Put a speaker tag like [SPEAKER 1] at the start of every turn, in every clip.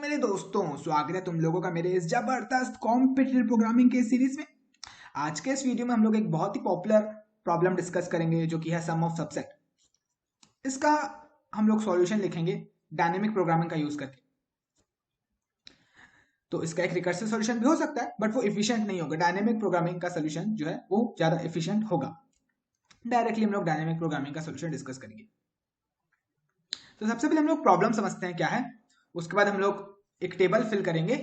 [SPEAKER 1] मेरे दोस्तों, स्वागत है तुम लोगों का मेरे इस जबरदस्त कॉम्पिटिटिव प्रोग्रामिंग के सीरीज में। आज के इस वीडियो में हम लोग एक बहुत ही पॉपुलर प्रॉब्लम डिस्कस करेंगे जो कि है सम ऑफ सबसेट। इसका हम लोग सॉल्यूशन लिखेंगे डायनेमिक प्रोग्रामिंग का यूज करके। तो इसका एक रिकर्सिव सॉल्यूशन भी हो सकता है बट वो इफिशिएंट नहीं होगा। डायनेमिक प्रोग्रामिंग का सॉल्यूशन जो है वो ज्यादा इफिशिएंट होगा। डायरेक्टली हम लोग डायनेमिक प्रोग्रामिंग का सॉल्यूशन डिस्कस करेंगे। तो सबसे पहले हम लोग प्रॉब्लम समझते हैं क्या है, उसके बाद हम लोग एक टेबल फिल करेंगे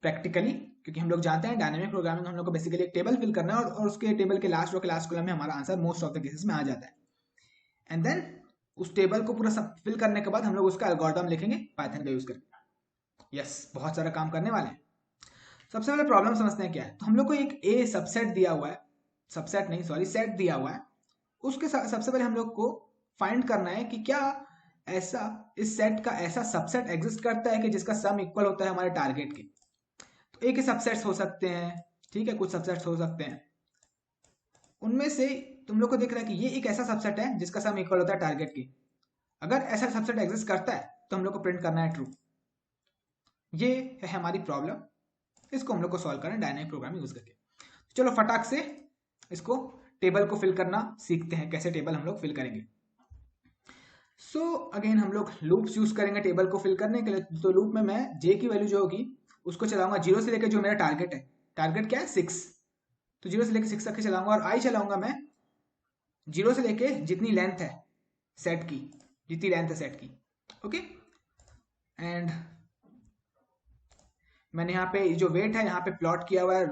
[SPEAKER 1] प्रैक्टिकली, क्योंकि हम लोग जानते हैं डायनेमिक प्रोग्रामिंग हम लोग को बेसिकली एक टेबल फिल करना है और उसके टेबल के लास्ट रो के लास्ट कॉलम में हमारा answer most of the cases में आ जाता है। एंड देन उस टेबल को पूरा फिल करने के बाद हम लोग उसका एल्गोरिथम लिखेंगे पाइथन का यूज करके। यस, बहुत सारा काम करने वाले हैं। सबसे पहले प्रॉब्लम समझते हैं क्या है। तो हम लोग को एक ए सबसेट दिया हुआ है, सबसेट नहीं सॉरी सेट दिया हुआ है। उसके सबसे पहले हम लोग को फाइंड करना है कि क्या ऐसा इस सेट का ऐसा सबसेट एग्जिस्ट करता है कि जिसका सम इक्वल होता है हमारे टारगेट के। तो एक ही सबसेट्स हो सकते हैं, ठीक है, कुछ सबसेट्स हो सकते हैं। उनमें से तुम लोग को दिख रहा है कि ये एक ऐसा सबसेट है जिसका सम इक्वल होता है टारगेट के। अगर ऐसा सबसेट एग्जिस्ट करता है तो हम लोग को प्रिंट करना है ट्रू। ये है हमारी प्रॉब्लम। इसको हम लोग को सॉल्व करना है डायनेमिक प्रोग्रामिंग यूज करके। चलो फटाक से इसको टेबल को फिल करना सीखते हैं, कैसे टेबल हम लोग फिल करेंगे। सो अगेन हम लोग लूप्स यूज करेंगे टेबल को फिल करने के लिए। तो लूप में मैं जे की वैल्यू जो होगी उसको चलाऊंगा जीरो से लेकर, जो मेरा टारगेट है, टारगेट क्या है 6, तो जीरो से लेकर 6 तक के चलाऊंगा। और आई चलाऊंगा मैं जीरो से लेके जितनी लेंथ है सेट की, जितनी लेंथ है सेट की। ओके, एंड मैंने यहाँ पे जो वेट है यहाँ पे प्लॉट किया हुआ है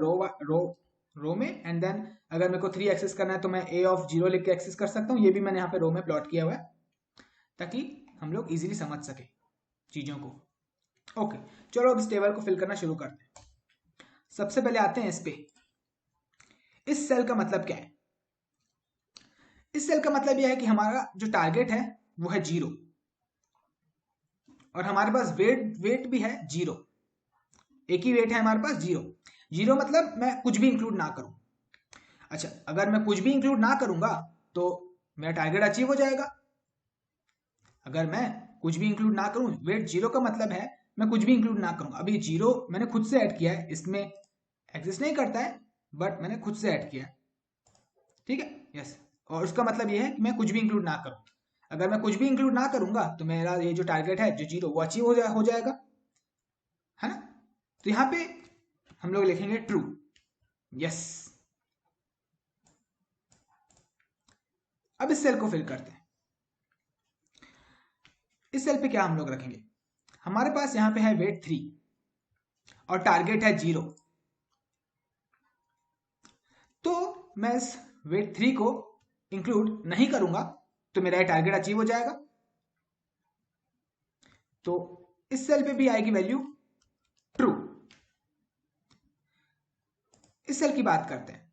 [SPEAKER 1] रो में। एंड देन अगर मेरे को 3 एक्सेस करना है तो मैं ए ऑफ 0 लिख के एक्सेस कर सकता हूँ। ये भी मैंने यहाँ पे रो में प्लॉट किया हुआ है ताकि हम लोग इजीली समझ सके चीजों को। ओके, चलो अब इस टेबल को फिल करना शुरू करते हैं। सबसे पहले आते हैं इस पे। इस सेल का मतलब क्या है? इस सेल का मतलब यह है कि हमारा जो टारगेट है वो है 0 और हमारे पास वेट भी है 0। एक ही वेट है हमारे पास 0। 0 मतलब मैं कुछ भी इंक्लूड ना करूं। अच्छा, अगर मैं कुछ भी इंक्लूड ना करूंगा तो मेरा टारगेट अचीव हो जाएगा। अगर मैं कुछ भी इंक्लूड ना करूं, वेट 0 का मतलब है मैं कुछ भी इंक्लूड ना करूं। अभी 0 मैंने खुद से ऐड किया है, इसमें एग्जिस्ट नहीं करता है बट मैंने खुद से ऐड किया है, ठीक है। यस, और उसका मतलब ये है कि मैं कुछ भी इंक्लूड ना करूं। अगर मैं कुछ भी इंक्लूड ना करूंगा तो मेरा ये जो टारगेट है जो 0 वो अचीव हो जाएगा, है ना। तो यहां पे हम लोग लिखेंगे ट्रू। यस, अब इस सेल को फिल करते हैं। इस सेल पे क्या हम लोग रखेंगे? हमारे पास यहां पे है वेट 3 और टारगेट है 0। तो मैं इस वेट 3 को इंक्लूड नहीं करूंगा तो मेरा टारगेट अचीव हो जाएगा। तो इस सेल पे भी आएगी वैल्यू ट्रू। इस सेल की बात करते हैं।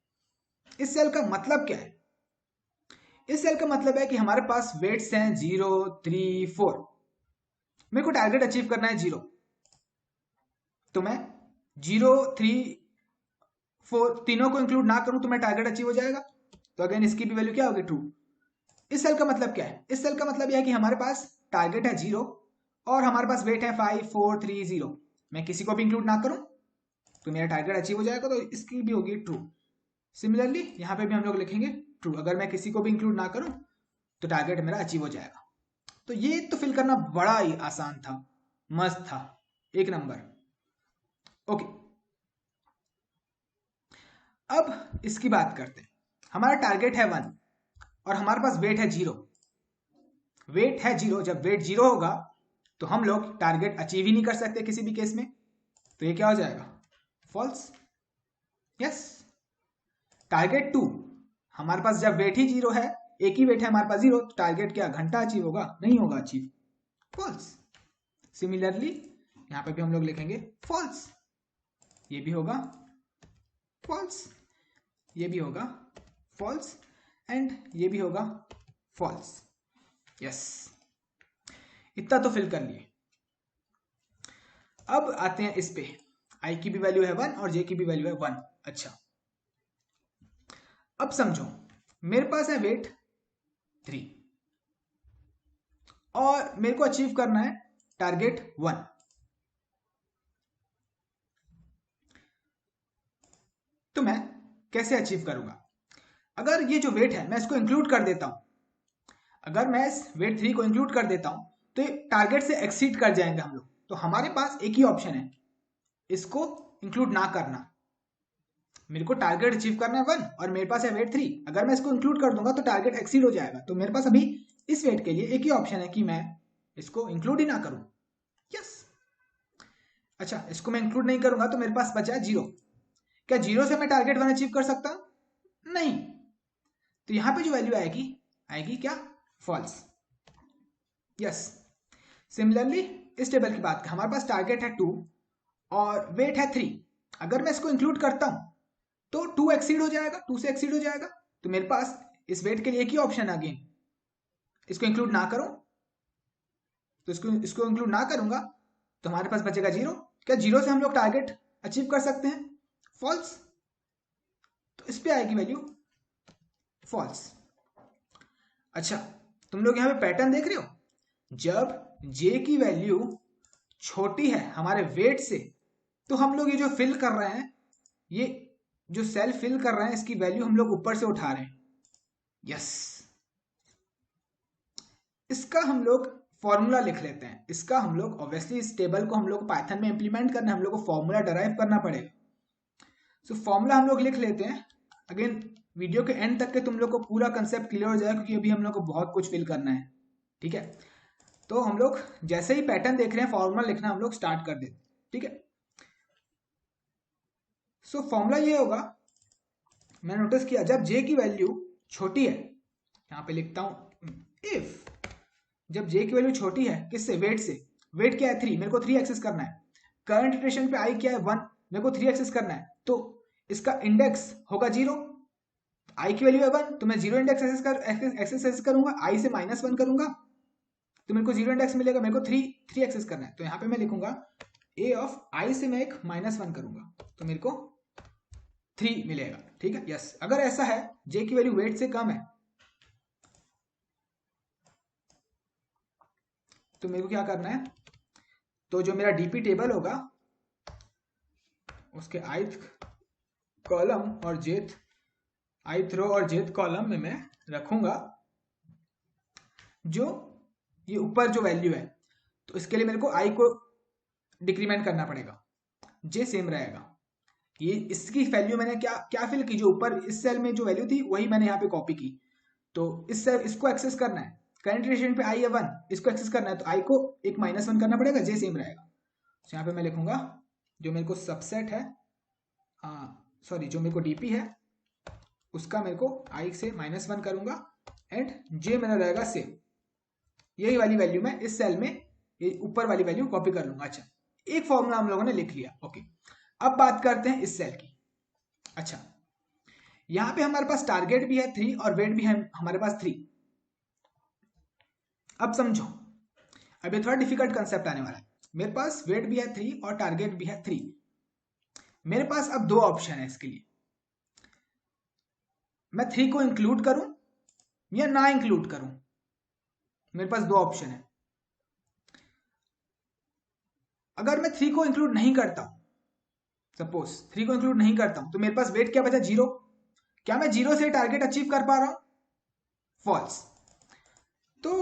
[SPEAKER 1] इस सेल का मतलब क्या है? इस सेल का मतलब है कि हमारे पास वेट्स हैं 0, 3, 4। मेरे को टारगेट अचीव करना है 0, तो मैं 0, 3, 4 तीनों को इंक्लूड ना करूं तो मैं टारगेट अचीव हो जाएगा। तो अगेन इसकी भी वैल्यू क्या होगी? ट्रू। इस सेल का मतलब क्या है? इस सेल का मतलब यह है कि हमारे पास टारगेट है 0 और हमारे पास वेट है 5, 4, 3, 0। मैं किसी को भी इंक्लूड ना करूं तो मेरा टारगेट अचीव हो जाएगा, तो इसकी भी होगी ट्रू। सिमिलरली यहां पे भी हम लोग लिखेंगे ट्रू। अगर मैं किसी को भी इंक्लूड ना करूं तो टारगेट मेरा अचीव हो जाएगा। तो ये तो फिल करना बड़ा ही आसान था, मस्त था, एक नंबर। ओके, अब इसकी बात करते हैं। हमारा टारगेट है 1 और हमारे पास वेट है 0। वेट है 0, जब वेट 0 होगा तो हम लोग टारगेट अचीव ही नहीं कर सकते किसी भी केस में। तो ये क्या हो जाएगा? फॉल्स। यस, टारगेट 2, हमारे पास जब वेट ही 0 है, एक ही वेट है हमारे पास 0, तो टारगेट क्या घंटा अचीव होगा? नहीं होगा अचीव, फॉल्स। सिमिलरली यहां पे भी हम लोग लिखेंगे फॉल्स। ये भी होगा फॉल्स, ये भी होगा फॉल्स एंड ये भी होगा फॉल्स। यस, इतना तो फिल कर लिए। अब आते हैं इस पे। आई की भी वैल्यू है 1 और जे की भी वैल्यू है 1। अच्छा, अब समझो मेरे पास है वेट 3 और मेरे को अचीव करना है टारगेट 1। तो मैं कैसे अचीव करूंगा? अगर ये जो वेट है मैं इसको इंक्लूड कर देता हूं, अगर मैं इस वेट 3 को इंक्लूड कर देता हूं तो ये टारगेट से एक्सीड कर जाएंगे हम लोग। तो हमारे पास एक ही ऑप्शन है, इसको इंक्लूड ना करना। मेरे को टारगेट अचीव करना है 1 और मेरे पास है वेट 3, अगर मैं इसको इंक्लूड कर दूंगा तो टारगेट एक्सीड हो जाएगा। तो मेरे पास अभी इस वेट के लिए एक ही ऑप्शन है कि मैं इसको इंक्लूड ही ना करूं। यस। अच्छा, इसको मैं इंक्लूड नहीं करूंगा तो मेरे पास बचा है 0। क्या 0 से मैं टारगेट 1 अचीव कर सकता हूं? नहीं। तो यहां पे जो वैल्यू आएगी, आएगी क्या? फॉल्स। यस। सिमिलरली इस टेबल की बात करें, हमारे पास टारगेट है 2 और वेट है 3। अगर मैं इसको इंक्लूड करता हूं तो 2 एक्सीड हो जाएगा, 2 से एक्सीड हो जाएगा। तो मेरे पास इस वेट के लिए एक ही ऑप्शन है, अगेन इसको इंक्लूड ना करो। तो इसको इंक्लूड ना करूंगा तो हमारे पास बचेगा 0। क्या 0 से हम लोग टारगेट अचीव कर सकते हैं? फॉल्स। तो इस पे आएगी वैल्यू फॉल्स। अच्छा, तुम लोग यहां पे पैटर्न देख रहे हो, जब j की वैल्यू छोटी है हमारे वेट से तो हम लोग ये जो फिल कर रहे हैं, ये जो सेल फिल कर रहे हैं, इसकी वैल्यू हम लोग ऊपर से उठा रहे हैं। यस। इसका हम लोग फॉर्मूला लिख लेते हैं। इसका हम लोग ऑब्वियसली इस टेबल को हम लोग पाइथन में इंप्लीमेंट करना है, हम लोग को फॉर्मूला डराइव करना पड़ेगा। सो फॉर्मूला हम लोग लिख लेते हैं। अगेन वीडियो के एंड तक के तुम लोग को पूरा कंसेप्ट क्लियर हो जाएगा, क्योंकि अभी हम लोग को बहुत कुछ फिल करना है। ठीक है, तो हम लोग जैसे ही पैटर्न देख रहे हैं, फॉर्मूला लिखना हम लोग स्टार्ट कर देते। ठीक है, सो फॉर्मूला ये होगा, मैंने नोटिस किया जब j की वैल्यू छोटी है, यहां पे लिखता हूं इफ, जब j की वैल्यू छोटी है किससे? वेट से। वेट क्या है? 3, मेरे को 3 एक्सेस करना है। करंट इटरेशन पे i क्या है? 1, मेरे को 3 एक्सेस करना है। तो इसका इंडेक्स होगा 0, i की वैल्यू है 1, तो मैं 0 इंडेक्स एक्सेस करूंगा, i से -1 करूंगा तो मेरे को 0 इंडेक्स मिलेगा। मेरे को 3 एक्सेस करना है, तो यहाँ पे मैं लिखूंगा a ऑफ i से मैं एक -1 करूंगा तो मेरे को 3 मिलेगा। ठीक है, यस। अगर ऐसा है j की वैल्यू वेट से कम है तो मेरे को क्या करना है, तो जो मेरा डीपी टेबल होगा उसके ith कॉलम और jth, ith रो और jth कॉलम में मैं रखूंगा जो ये ऊपर जो वैल्यू है। तो इसके लिए मेरे को i को डिक्रीमेंट करना पड़ेगा, j सेम रहेगा। ये इसकी वैल्यू मैंने क्या फिल की, जो ऊपर इस सेल में जो वैल्यू थी वही मैंने यहाँ पे कॉपी की। तो इसको एक्सेस करना है, करंट इटरेशन पे i है 1, इसको एक्सेस करना है तो i को एक -1 करना पड़ेगा, j सेम रहेगा। तो यहाँ पे मैं लिखूंगा जो मेरे को सबसेट है, सॉरी जो मेरे को डीपी है उसका मेरे को i से -1 करूंगा एंड j मेरा रहेगा सेम। यही वाली वैल्यू मैं इस सेल में ये ऊपर वाली वैल्यू कॉपी कर लूंगा। अच्छा, एक फॉर्मूला हम लोगों ने लिख लिया। ओके, अब बात करते हैं इस सेल की। अच्छा, यहां पे हमारे पास टारगेट भी है 3 और वेट भी है हमारे पास 3। अब समझो, अब ये थोड़ा डिफिकल्ट कंसेप्ट आने वाला है। मेरे पास वेट भी है 3 और टारगेट भी है 3। मेरे पास अब 2 ऑप्शन है इसके लिए, मैं 3 को इंक्लूड करूं या ना इंक्लूड करूं। मेरे पास 2 ऑप्शन है। अगर मैं 3 को इंक्लूड नहीं करता हूं, सपोज 3 को इंक्लूड नहीं करता हूं, तो मेरे पास वेट क्या बचा? 0। क्या मैं 0 से टारगेट अचीव कर पा रहा हूं? फॉल्स। तो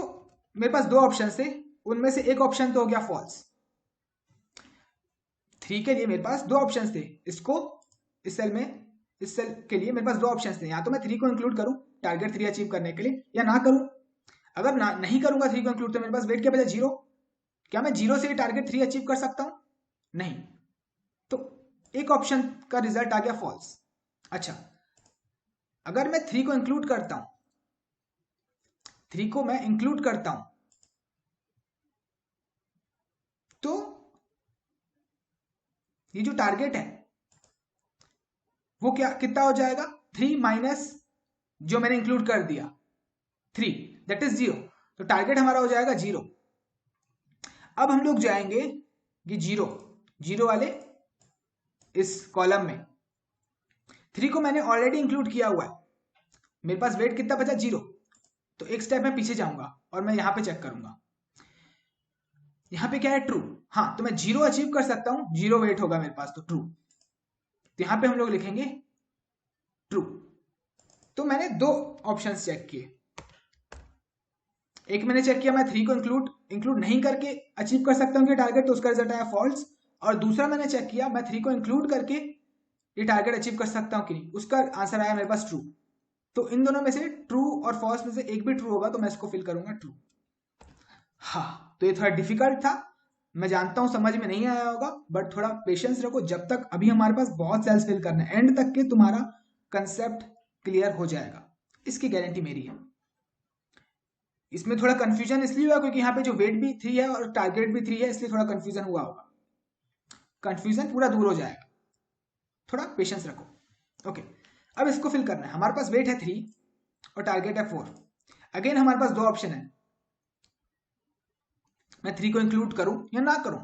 [SPEAKER 1] मेरे पास 2 ऑप्शन थे, उनमें से एक ऑप्शन तो हो गया फॉल्स। 3 के लिए मेरे पास 2 ऑप्शन थे, इस सेल के लिए मेरे पास 2 ऑप्शन थे, या तो मैं 3 को इंक्लूड करूं टारगेट 3 अचीव करने के लिए, या ना करूं। अगर नहीं करूंगा 3 को इंक्लूड तो मेरे पास वेट क्या बचा? 0। क्या मैं 0 से टारगेट 3 अचीव कर सकता हूं? नहीं। तो एक ऑप्शन का रिजल्ट आ गया फॉल्स। अच्छा, अगर मैं 3 को इंक्लूड करता हूं, 3 को मैं इंक्लूड करता हूं तो ये जो टारगेट है वो कितना हो जाएगा? 3 माइनस जो मैंने इंक्लूड कर दिया 3, दैट इज 0। तो टारगेट हमारा हो जाएगा 0। अब हम लोग जाएंगे ये 0 वाले इस कॉलम में। 3 को मैंने ऑलरेडी इंक्लूड किया हुआ है, मेरे पास वेट कितना बचा? 0। तो एक स्टेप मैं पीछे जाऊंगा और मैं यहां पे चेक करूंगा, यहां पे क्या है? ट्रू। हाँ, तो मैं 0 अचीव कर सकता हूं, 0 वेट होगा मेरे पास, तो ट्रू। तो यहां पे हम लोग लिखेंगे ट्रू। तो मैंने दो ऑप्शंस चेक किए, एक मैंने चेक किया मैं 3 को इंक्लूड नहीं करके अचीव कर सकता हूँ ये टारगेट, तो उसका रिजल्ट आया फॉल्स। और दूसरा मैंने चेक किया मैं 3 को इंक्लूड करके ये टारगेट अचीव कर सकता हूँ कि नहीं, उसका आंसर आया मेरे पास ट्रू। तो इन दोनों में से ट्रू और फॉल्स में से एक भी ट्रू होगा तो मैं इसको फिल करूंगा ट्रू। हाँ, तो ये थोड़ा डिफिकल्ट था, मैं जानता हूं समझ में नहीं आया होगा, बट थोड़ा पेशेंस रखो, जब तक अभी हमारे पास बहुत सेल्स फिल करना है, एंड तक के तुम्हारा कंसेप्ट क्लियर हो जाएगा, इसकी गारंटी मेरी है। इसमें थोड़ा कंफ्यूजन इसलिए हुआ क्योंकि यहाँ पे जो वेट भी 3 है और टारगेट भी 3 है, इसलिए थोड़ा कंफ्यूजन हुआ होगा। कंफ्यूजन पूरा दूर हो जाएगा, थोड़ा पेशेंस रखो। ओके, अब इसको फिल करना है। हमारे पास वेट है 3 और टारगेट है 4। अगेन हमारे पास दो ऑप्शन है, मैं 3 को इंक्लूड करूं या ना करूं।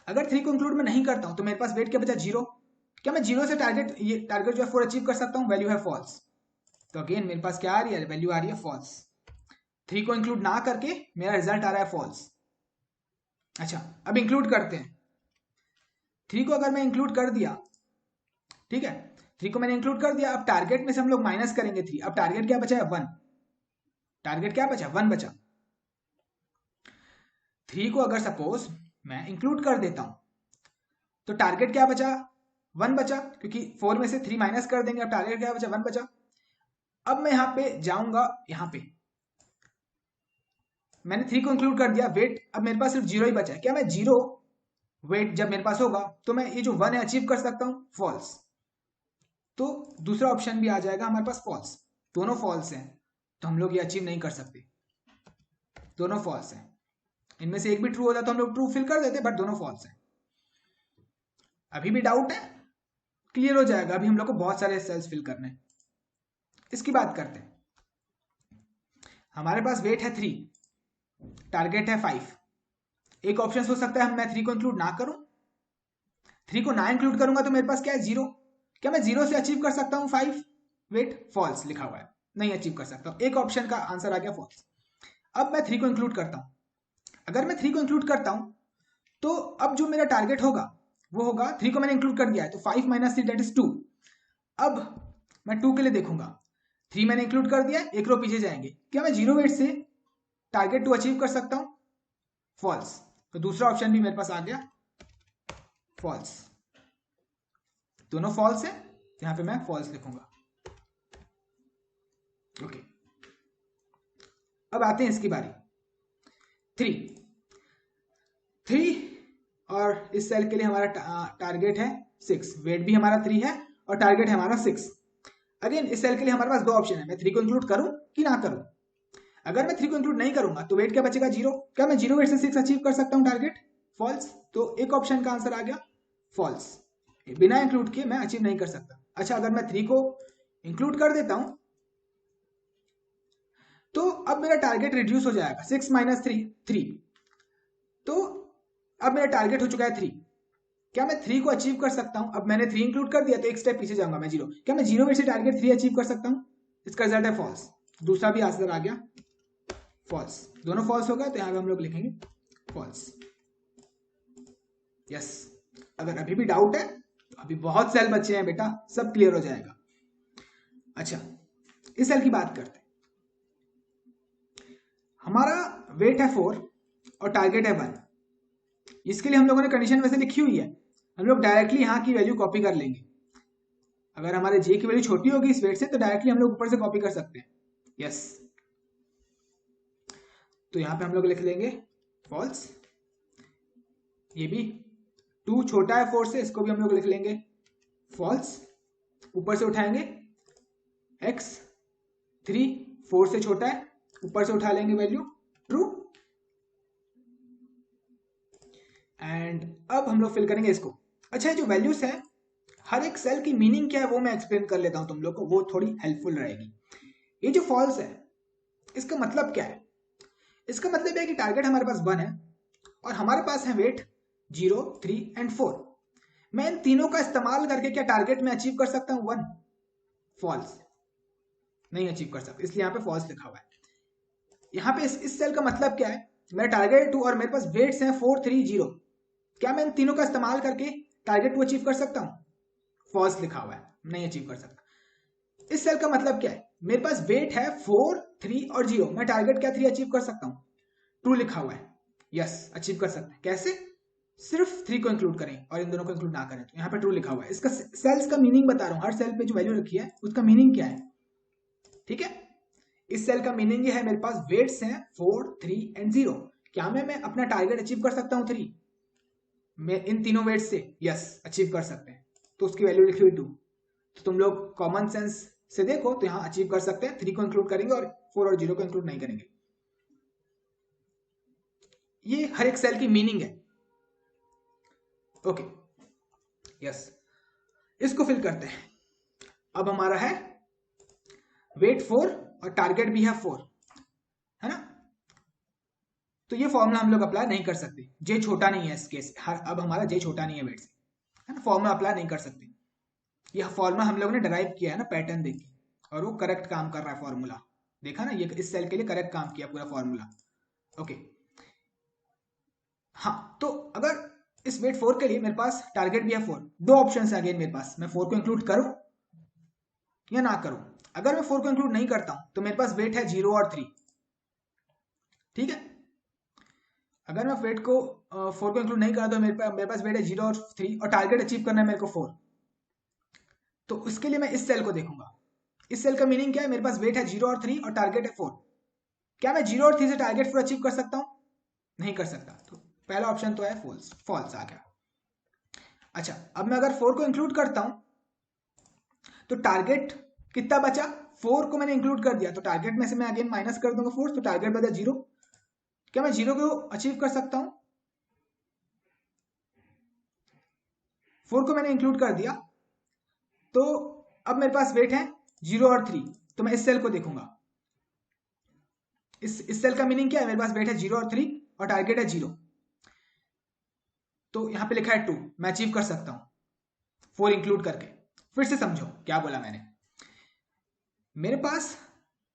[SPEAKER 1] अगर 3 को इंक्लूड मैं नहीं करता हूं तो मेरे पास वेट क्या बचा 0। क्या मैं 0 से टारगेट जो है 4 अचीव कर सकता हूं? वैल्यू है फॉल्स। तो अगेन मेरे पास क्या आ रही है, वैल्यू आ रही है फॉल्स। 3 को इंक्लूड ना करके मेरा रिजल्ट आ रहा है फॉल्स। अच्छा, अब इंक्लूड करते हैं। 3 को अगर मैं इंक्लूड कर दिया, ठीक है, 3 को मैंने इंक्लूड कर दिया, अब टारगेट में से हम लोग माइनस करेंगे 3। अब टारगेट क्या बचा है 1। टारगेट क्या बचा 1 बचा। 3 को अगर सपोज मैं इंक्लूड कर देता हूं तो टारगेट क्या बचा 1 बचा, क्योंकि 4 में से 3 माइनस कर देंगे। अब टारगेट क्या बचा 1 बचा। अब मैं यहां पे जाऊंगा, यहां पे मैंने 3 को इंक्लूड कर दिया, वेट अब मेरे पास सिर्फ 0 ही बचा है। क्या मैं 0 वेट जब मेरे पास होगा तो मैं ये जो 1 है अचीव कर सकता हूं? फॉल्स। तो दूसरा ऑप्शन भी आ जाएगा हमारे पास फॉल्स। दोनों फॉल्स हैं तो हम लोग ये अचीव नहीं कर सकते, दोनों फॉल्स हैं। इनमें से एक भी ट्रू होता तो हम लोग ट्रू फिल कर देते, बट दोनों फॉल्स हैं। अभी भी डाउट है? क्लियर हो जाएगा, अभी हम लोग को बहुत सारे सेल्स फिल करने हैं। इसकी बात करते हैं। हमारे पास वेट है 3, टारगेट है 5। एक ऑप्शन हो सकता है मैं 3 को इंक्लूड ना करूं। 3 को ना इंक्लूड करूंगा तो मेरे पास क्या है 0। क्या मैं 0 से अचीव कर सकता हूं 5? वेट फॉल्स लिखा हुआ है, नहीं अचीव कर सकता। एक ऑप्शन का आंसर आ गया फॉल्स। अब मैं 3 को इंक्लूड करता हूं। अगर मैं 3 को इंक्लूड करता हूं तो अब जो मेरा टारगेट होगा वो होगा, 3 को मैंने इंक्लूड कर दिया है तो 5 माइनस 3 दैट इज 2। अब मैं 2 के लिए देखूंगा, 3 मैंने इंक्लूड कर दिया, एक रो पीछे जाएंगे। क्या मैं 0 वेट से टारगेट 2 अचीव कर सकता हूं? फॉल्स। तो दूसरा ऑप्शन भी मेरे पास आ गया फॉल्स। दोनों फॉल्स है, यहां पे मैं फॉल्स लिखूंगा। ओके, अब आते हैं इसकी बारी। 3 और इस सेल के लिए हमारा टारगेट है 6, वेट भी हमारा 3 है और टारगेट है हमारा 6। अगेन इस सेल के लिए हमारे पास दो ऑप्शन है, मैं 3 को इंक्लूड करूं कि ना करूं। अगर मैं 3 को इंक्लूड नहीं करूंगा तो वेट क्या बचेगा 0। क्या मैं 0 वेट से 6 अचीव कर सकता हूं टारगेट? फॉल्स। तो एक ऑप्शन का आंसर आ गया फॉल्स, बिना इंक्लूड किए मैं अचीव नहीं कर सकता। अच्छा, अगर मैं 3 को इंक्लूड कर देता हूं तो अब मेरा टारगेट रिड्यूस हो जाएगा, 6 माइनस 3। तो अब मेरा टारगेट हो चुका है 3। क्या मैं 3 को अचीव कर सकता हूं? अब मैंने 3 इंक्लूड कर दिया तो एक स्टेप पीछे जाऊंगा मैं 0। क्या मैं 0 वेट से टारगेट 3 अचीव कर सकता हूं? इसका रिजल्ट है फॉल्स। दूसरा भी आंसर आ गया फॉल्स। दोनों फॉल्स होगा तो यहां पे हम लोग लिखेंगे फॉल्स। यस, अगर अभी भी डाउट है तो अभी बहुत सेल बचे हैं बेटा, सब क्लियर हो जाएगा। अच्छा, इस सेल की बात करते हैं। हमारा वेट है 4 और टारगेट है 1। इसके लिए हम लोगों ने कंडीशन वैसे लिखी हुई है, हम लोग डायरेक्टली यहाँ की वैल्यू कॉपी कर लेंगे। अगर हमारे जे की वैल्यू छोटी होगी इस वेट से तो डायरेक्टली हम लोग ऊपर से कॉपी कर सकते हैं। यस, तो यहाँ पे हम लोग लिख लेंगे फॉल्स। ये भी 2 छोटा है 4 से, इसको भी हम लोग लिख लेंगे फॉल्स। ऊपर से उठाएंगे x, 3 4 से छोटा है, ऊपर से उठा लेंगे वैल्यू ट्रू। एंड अब हम लोग फिल करेंगे इसको। अच्छा, ये जो वैल्यूज है हर एक सेल की मीनिंग क्या है वो मैं एक्सप्लेन कर लेता हूं तुम लोग को, वो थोड़ी हेल्पफुल रहेगी। ये जो फॉल्स है इसका मतलब क्या है? इसका मतलब है कि टारगेट हमारे पास 1 है और हमारे पास है वेट 0, 3 एंड 4। मैं इन तीनों का इस्तेमाल करके क्या टारगेट में अचीव कर सकता हूं 1? फॉल्स, नहीं अचीव कर सकता, इसलिए यहां पे फॉल्स लिखा हुआ है। यहां पे इस सेल का मतलब क्या है, मेरा टारगेट 2 और मेरे पास वेट्स हैं 4, 3, 0। क्या मैं इन तीनों का इस्तेमाल करके टारगेट 2 अचीव कर सकता हूं? फॉल्स लिखा हुआ है, नहीं अचीव कर सकता। इस सेल का मतलब क्या है, मेरे पास वेट है 4, 3 और 0, मैं टारगेट क्या 3 अचीव कर सकता हूँ, ट्रू लिखा हुआ है, यस अचीव कर सकते हैं। कैसे, सिर्फ 3 को इंक्लूड करें और इन दोनों को इंक्लूड ना करें। तो यहाँ पे ट्रू लिखा हुआ है, इसका सेल्स का मीनिंग बता रहा हूँ, हर सेल पे जो वैल्यू रखी है उसका मीनिंग क्या है, ठीक है। इस सेल का मीनिंग ये है, मेरे पास वेट्स हैं 4, 3 एंड 0, क्या मैं अपना टारगेट अचीव कर सकता हूँ 3 में इन तीनों वेट्स से, यस अचीव कर सकते हैं, तो उसकी वैल्यू लिखी हुई 2। तो तुम लोग कॉमन सेंस से देखो तो यहाँ अचीव कर सकते हैं, 3 को इंक्लूड करेंगे और 4 और 0 को इंक्लूड नहीं करेंगे। ये हर एक सेल की मीनिंग है, ओके यस। इसको फिल करते हैं। अब हमारा है वेट 4 और टारगेट भी है 4, है ना। तो ये फॉर्मूला हम लोग अप्लाई नहीं कर सकते, जे छोटा नहीं है इस केस, अब हमारा जे छोटा नहीं है वेट से, है ना, फॉर्मूला अप्लाई नहीं कर सकते। यह फॉर्मूला हम लोगों ने डिराइव किया है ना पैटर्न देख के, और वो करेक्ट काम कर रहा है फॉर्मूला, देखा ना, ये इस सेल के लिए करेक्ट काम किया पूरा फॉर्मूला, ओके। हाँ, तो अगर इस वेट 4 के लिए मेरे पास टारगेट भी है 4, दो ऑप्शन है अगेन मेरे पास, मैं 4 को इंक्लूड करूं या ना करूं। अगर मैं 4 को इंक्लूड नहीं करता हूं तो मेरे पास वेट है 0 और 3, ठीक है। अगर मैं वेट को 4 को इंक्लूड नहीं करता तो मेरे पास वेट है 0 और 3 और टारगेट अचीव करना है मेरे को 4, तो उसके लिए मैं इस सेल को देखूंगा। इस सेल का मीनिंग क्या है, मेरे पास वेट है 0 और 3 और टारगेट है 4, क्या मैं 0 और 3 से टारगेट 4 अचीव कर सकता हूं, नहीं कर सकता, तो पहला ऑप्शन तो है फॉल्स, फॉल्स आ गया। अच्छा, अब मैं अगर 4 को इंक्लूड करता हूं तो टारगेट कितना बचा, 4 को मैंने इंक्लूड कर दिया तो टारगेट में से मैं अगेन माइनस कर दूंगा 4, तो टारगेट बचा 0, क्या मैं 0 को अचीव कर सकता हूं, 4 को मैंने इंक्लूड कर दिया, तो अब मेरे पास वेट है 0 और 3, तो मैं इस सेल को देखूंगा। इस सेल का मीनिंग क्या है, मेरे पास वेट है 0 और 3 और टारगेट है 0, तो यहां पे लिखा है 2, मैं अचीव कर सकता हूं 4 इंक्लूड करके। फिर से समझो क्या बोला मैंने, मेरे पास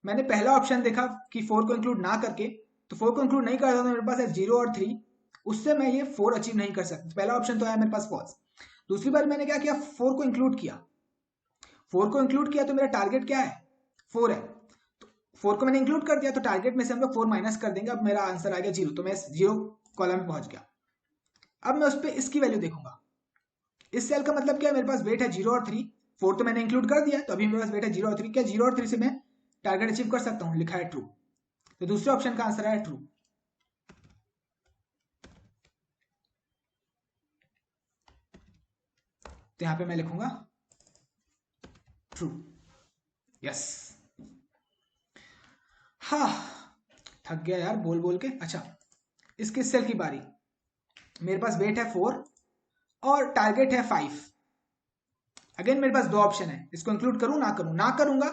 [SPEAKER 1] मैंने पहला ऑप्शन देखा कि 4 को इंक्लूड ना करके, तो 4 को इंक्लूड नहीं करता तो मेरे पास है 0 और 3, उससे मैं ये 4 अचीव नहीं कर सकता, पहला ऑप्शन तो आया मेरे पास फॉल्स। दूसरी बार मैंने क्या किया, 4 को इंक्लूड किया, 4 को इंक्लूड किया तो मेरा टारगेट क्या है 4 है, तो 4 को मैंने इंक्लूड कर दिया तो टारगेट में से हम लोग 4 माइनस कर देंगे, अब मेरा आंसर आ गया 0, तो मैं 0 कॉलम में पहुंच गया। अब मैं उस पर इसकी वैल्यू देखूंगा, इस सेल का मतलब क्या है, मेरे पास वेट है 0 और 3, 4 तो मैंने इंक्लूड कर दिया, तो अभी मेरे पास वेट है 0 और 3, क्या 0 और 3 से मैं टारगेट अचीव कर सकता हूं, लिखा है ट्रू, तो दूसरे ऑप्शन का आंसर है ट्रू। तो यहां पे मैं लिखूंगा ट्रू, यस। हाँ, थक गया यार बोल बोल के। अच्छा, इसके सेल की बारी, मेरे पास वेट है 4 और टारगेट है 5, अगेन मेरे पास दो ऑप्शन है, इसको इंक्लूड करूं ना करूं, ना करूंगा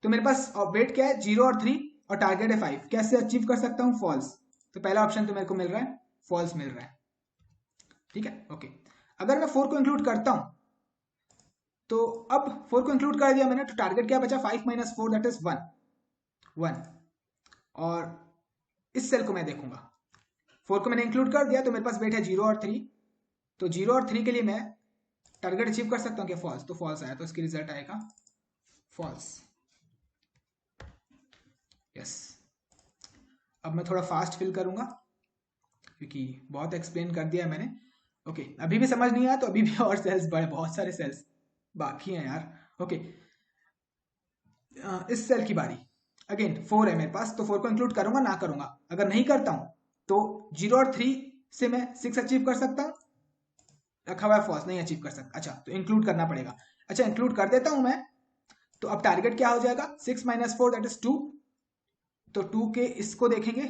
[SPEAKER 1] तो मेरे पास वेट क्या है 0 और 3 और टारगेट है 5, कैसे अचीव कर सकता हूं, फॉल्स, तो पहला ऑप्शन तो मेरे को मिल रहा है फॉल्स मिल रहा है, ठीक है ओके। अगर मैं 4 को इंक्लूड करता हूं तो अब 4 को इंक्लूड कर दिया मैंने, तो टारगेट क्या बचा 5 माइनस 4 दैट इज 1, और इस सेल को मैं देखूंगा, 4 को मैंने इंक्लूड कर दिया तो मेरे पास वेट है 0 और 3, तो 0 और 3 के लिए मैं टारगेट अचीव कर सकता हूं क्या, फॉल्स, तो फॉल्स आया, तो इसकी रिजल्ट आएगा फॉल्स, यस। अब मैं थोड़ा फास्ट फिल करूंगा क्योंकि बहुत एक्सप्लेन कर दिया है मैंने, ओके। अभी भी समझ नहीं आया तो अभी भी और सेल्स बड़े, बहुत सारे सेल्स बाकी हैं यार, ओके। इस सेल की बारी, अगेन 4 है मेरे पास, तो 4 को इंक्लूड करूंगा ना करूंगा, अगर नहीं करता हूं तो 0 और 3 से मैं 6 अचीव कर सकता हूं, रखा हुआ है फॉल्स, नहीं अचीव कर सकता, अच्छा तो इंक्लूड करना पड़ेगा, अच्छा इंक्लूड कर देता हूं मैं, तो अब टारगेट क्या हो जाएगा 6 माइनस 4 दैट इज 2, तो 2 के इसको देखेंगे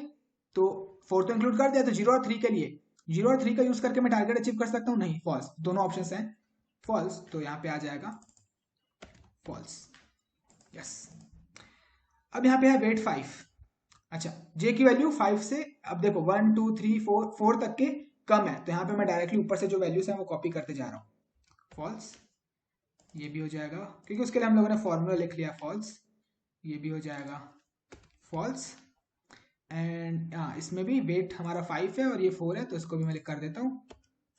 [SPEAKER 1] तो 4 तो इंक्लूड कर दिया, तो 0 और 3 के लिए 0 और 3 का यूज करके मैं टारगेट अचीव कर सकता हूं, नहीं फॉल्स, दोनों ऑप्शन हैं फॉल्स, तो यहां पे आ जाएगा फॉल्स, यस। अब यहां पे है वेट 5, अच्छा जे की वैल्यू 5 से, अब देखो 1 2 3 4 तक के कम है, तो यहां पे मैं डायरेक्टली ऊपर से जो वैल्यूज हैं वो कॉपी करते जा रहा हूं, फॉल्स, ये भी हो जाएगा क्योंकि उसके लिए हम लोगों ने फॉर्मूला लिख लिया फॉल्स, ये भी हो जाएगा फॉल्स, एंड इसमें भी वेट हमारा 5 है और ये 4 है, तो इसको भी मैं लिख कर देता हूं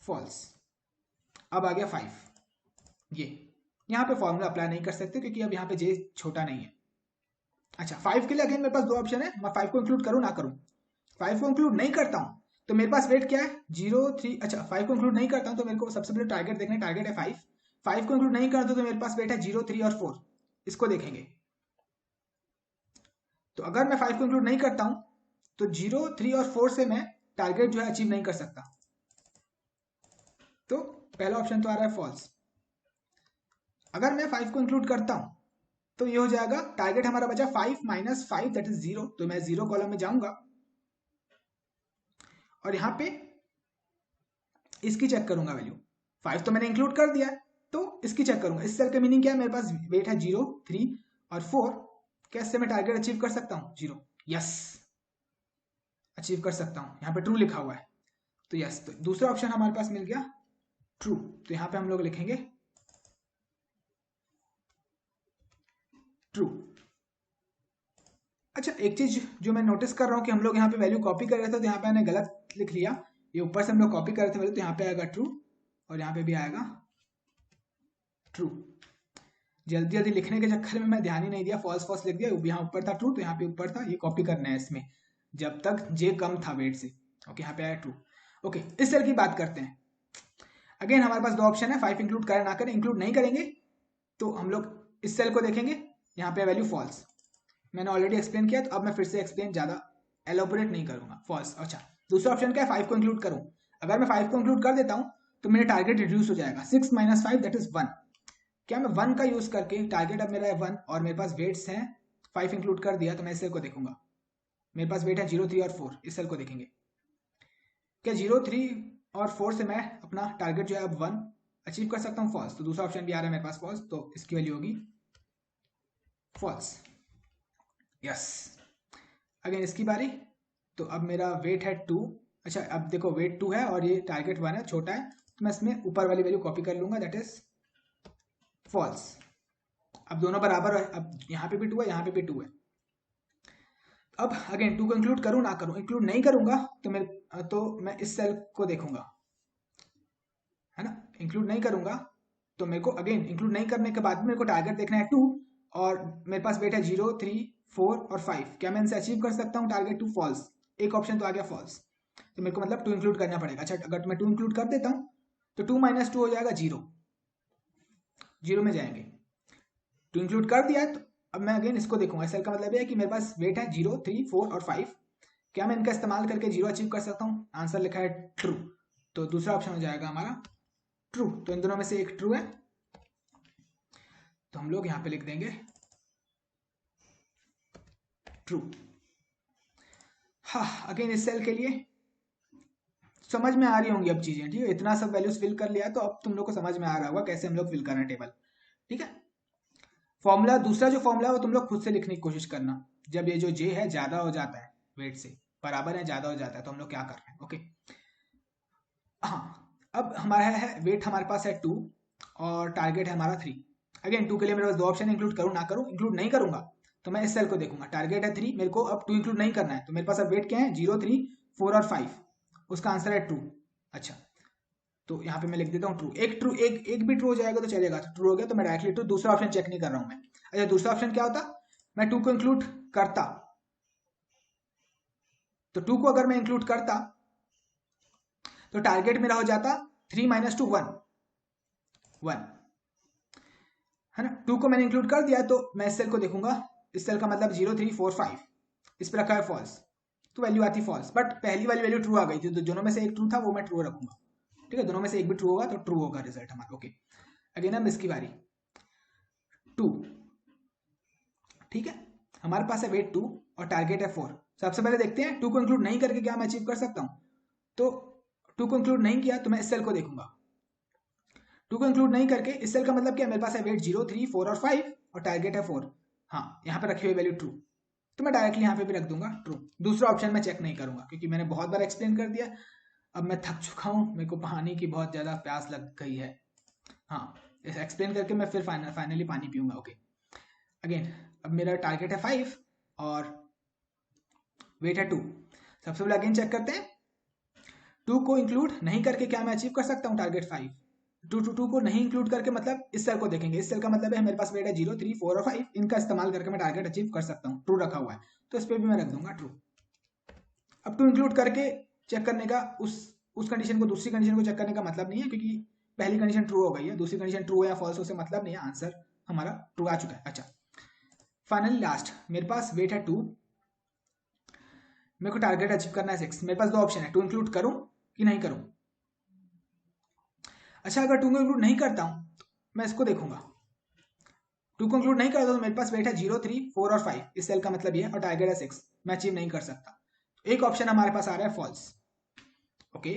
[SPEAKER 1] फॉल्स। अब आ गया 5, ये यहाँ पे फॉर्मूला अप्लाई नहीं कर सकते क्योंकि अब यहाँ पे जे छोटा नहीं है। अच्छा 5 के लिए अगेन मेरे पास दो ऑप्शन है, मैं 5 को इंक्लूड करूँ ना करूँ। 5 को इंक्लूड नहीं करता हूँ तो मेरे पास वेट क्या है 0 3। अच्छा 5 को इंक्लूड नहीं करता हूँ तो मेरे को सबसे पहले टारगेट देखना है, टारगेट है 5। 5 को इंक्लूड नहीं करता तो मेरे पास वेट है 0 3 और 4, इसको देखेंगे। तो अगर मैं 5 को इंक्लूड नहीं करता हूँ तो 0 3 और 4 से मैं टारगेट जो है अचीव नहीं कर सकता। तो पहला ऑप्शन तो आ रहा है फॉल्स। अगर मैं 5 को इंक्लूड करता हूं तो ये हो जाएगा, टारगेट हमारा बचा 5 माइनस 5 दैट इज 0, तो मैं 0 कॉलम में जाऊंगा और यहां पे इसकी चेक करूंगा वैल्यू। 5 तो मैंने इंक्लूड कर दिया तो इसकी चेक करूंगा। इस सेल का मीनिंग क्या है, मेरे पास वेट है 0 3 और 4, कैसे मैं टारगेट अचीव कर सकता हूं 0, यस अचीव कर सकता हूं, यहाँ पे ट्रू लिखा हुआ है तो यस। तो दूसरा ऑप्शन हमारे पास मिल गया ट्रू, तो यहाँ पे हम लोग लिखेंगे ट्रू। अच्छा एक चीज जो मैं नोटिस कर रहा हूँ कि हम लोग यहाँ पे वैल्यू कॉपी कर रहे थे तो यहाँ पे मैंने गलत लिख लिया, ये ऊपर से हम लोग कॉपी कर रहे थे वैल्यू, तो यहाँ पे आएगा ट्रू और यहाँ पे भी आएगा ट्रू। जल्दी जल्दी लिखने के चक्कर में मैं ध्यान ही नहीं दिया, फॉल्स फॉल्स लिख दिया, यहाँ ऊपर था ट्रू तो यहाँ पे ऊपर था, ये कॉपी करना है इसमें जब तक जे कम था वेट से। ओके यहाँ पे आया ट्रू। ओके इस सेल की बात करते हैं। अगेन हमारे पास दो ऑप्शन है, 5 इंक्लूड करें ना करें। इंक्लूड नहीं करेंगे तो हम लोग इस सेल को देखेंगे, यहाँ पे वैल्यू फॉल्स, मैंने ऑलरेडी एक्सप्लेन किया तो अब मैं फिर से एक्सप्लेन ज्यादा एलोबोरेट नहीं करूंगा, फॉल्स। अच्छा दूसरा ऑप्शन क्या है, 5 को इंक्लूड करूं। अगर मैं 5 को इंक्लूड कर देता हूं तो मेरा टारगेट रिड्यूस हो जाएगा, 6 माइनस 5 दैट इज 1। क्या मैं 1 का यूज करके, टारगेट अब मेरा है 1 और मेरे पास वेट्स हैं 5 इंक्लूड कर दिया तो मैं इस सेल को देखूंगा, मेरे पास वेट है 0 3 और 4, इस सेल को देखेंगे। क्या 0 3 और 4 से मैं अपना टारगेट जो है अब 1 अचीव कर सकता हूँ, फॉल्स। तो दूसरा ऑप्शन भी आ रहा है मेरे पास फॉल्स, तो इसकी वैल्यू होगी फॉल्स, यस। अगेन इसकी बारी, तो अब मेरा वेट है 2। अच्छा अब देखो वेट 2 है और ये टारगेट 1 है, छोटा है, तो मैं इसमें ऊपर वाली वैल्यू कॉपी कर लूंगा दैट इज फॉल्स। अब दोनों बराबर है, अब यहाँ पे भी 2 है यहाँ पे भी 2 है। अब अगेन 2 को इंक्लूड करूँ ना करूँ, इंक्लूड नहीं करूंगा तो मैं इस सेल को देखूंगा, है ना। इंक्लूड नहीं करूंगा तो मेरे को अगेन इंक्लूड नहीं करने के बाद भी मेरे को टारगेट देखना है 2 और मेरे पास वेट है 0 3 4 और 5, क्या मैं इनसे अचीव कर सकता हूँ टारगेट 2, फॉल्स। एक ऑप्शन तो आ गया फॉल्स, तो मेरे को मतलब 2 इंक्लूड करना पड़ेगा। अच्छा अगर मैं 2 इंक्लूड कर देता हूँ तो 2 माइनस 2 हो जाएगा 0, 0 में जाएंगे। 2 इंक्लूड कर दिया तो अब मैं अगेन इसको देखूंगा, इस सेल का मतलब है कि मेरे पास वेट है 0 3 4 और 5, क्या मैं इनका इस्तेमाल करके 0 अचीव कर सकता हूँ, आंसर लिखा है ट्रू, तो दूसरा ऑप्शन हो जाएगा हमारा ट्रू। तो इन दोनों में से एक ट्रू है तो हम लोग यहां पे लिख देंगे ट्रू। हाँ अगेन इस सेल के लिए समझ में आ रही होंगी अब चीजें, ठीक है। इतना सब वैल्यूज फिल कर लिया तो अब तुम लोग को समझ में आ रहा होगा कैसे हम लोग फिल करना है टेबल, ठीक है। फॉर्मूला, दूसरा जो फॉर्मूला है वो तुम लोग खुद से लिखने की कोशिश करना, जब ये जो जे है ज्यादा हो जाता है वेट से, बराबर है ज्यादा हो जाता है तो हम लोग क्या कर रहे हैं। ओके हाँ अब हमारा है वेट हमारे पास है 2 और टारगेट है हमारा 3। अगेन 2 के लिए मेरे पास दो ऑप्शन, इंक्लूड करूँ ना करूँ। इंक्लूड नहीं करूंगा तो मैं इस सेल को देखूंगा, टारगेट है 3, मेरे को अब 2 इंक्लूड नहीं करना है तो मेरे पास अब वेट क्या है 0 3 4 और 5, उसका आंसर है ट्रू। अच्छा तो यहाँ पे मैं लिख देता हूँ ट्रू। एक ट्रू एक भी ट्रू हो जाएगा तो चलेगा, तो ट्रू हो गया तो मैं डायरेक्टली ट्रू, दूसरा ऑप्शन चेक नहीं कर रहा हूँ मैं। अच्छा दूसरा ऑप्शन क्या होता, मैं 2 को इंक्लूड करता, तो 2 को अगर मैं इंक्लूड करता तो टारगेट मेरा हो जाता 3 माइनस 2 1 1, है ना। 2 को मैंने इंक्लूड कर दिया तो मैं इस सेल को देखूंगा, इस सेल का मतलब 0 3 4 5, इस पर रखा है फॉल्स तो वैल्यू आती फॉल्स, बट पहली वाली वैल्यू ट्रू आ गई थी तो दोनों में से एक ट्रू था वो मैं ट्रू रखूंगा, ठीक है। दोनों में से एक भी ट्रू होगा तो ट्रू होगा रिजल्ट हमारा। ओके अगेन अब इसकी बारी 2, ठीक है। हमारे पास है वेट 2 और टारगेट है 4। सबसे पहले देखते हैं 2 को इंक्लूड नहीं करके क्या मैं अचीव कर सकता हूं, तो 2 को इंक्लूड नहीं किया तो मैं इस सेल को देखूंगा। 2 को इंक्लूड नहीं करके, इस सेल का मतलब क्या, मेरे पास है वेट 0 3 4 और 5 और टारगेट है 4, हाँ यहाँ पे रखी हुई वैल्यू ट्रू, तो मैं डायरेक्टली यहाँ पे भी रख दूंगा ट्रू। दूसरा ऑप्शन मैं चेक नहीं करूंगा क्योंकि मैंने बहुत बार एक्सप्लेन कर दिया, अब मैं थक चुका हूँ, मेरे को पानी की बहुत ज्यादा प्यास लग गई है। हाँ एक्सप्लेन करके मैं फिर फाइनली पानी पीऊंगा। ओके अगेन अब मेरा टारगेट है 5 और वेट है 2। सबसे पहले अगेन चेक करते हैं 2 को इंक्लूड नहीं करके क्या मैं अचीव कर सकता हूँ टारगेट 5, टू को नहीं इंक्लूड करके मतलब इस सेल को देखेंगे। इस सेल का मतलब है मेरे पास वेट है 0, 3, 4 और 5, इनका इस्तेमाल करके मैं टारगेट अचीव कर सकता हूँ। ट्रू रखा हुआ है तो इस पर भी मैं रख दूंगा ट्रू। अब टू इंक्लूड करके चेक करने का उस कंडीशन को दूसरी कंडीशन को चेक करने का मतलब नहीं है, क्योंकि पहली कंडीशन ट्रू हो गई है, दूसरी कंडीशन ट्रू है या फॉल्स उससे मतलब नहीं है, आंसर हमारा ट्रू आ चुका है। अच्छा फाइनली लास्ट, मेरे पास वेट है 2, मेरे को टारगेट अचीव करना है 6। मेरे पास दो ऑप्शन है, टू इंक्लूड करूं कि नहीं करूं। अच्छा अगर टू को इंक्लूड नहीं करता हूं तो मैं इसको देखूंगा। टू को इंक्लूड नहीं करता तो मेरे पास वेट है 0, 3, 4 और 5, इस सेल का मतलब ये है, और टारगेट है 6, मैं अचीव नहीं कर सकता। एक ऑप्शन हमारे पास आ रहा है फॉल्स। ओके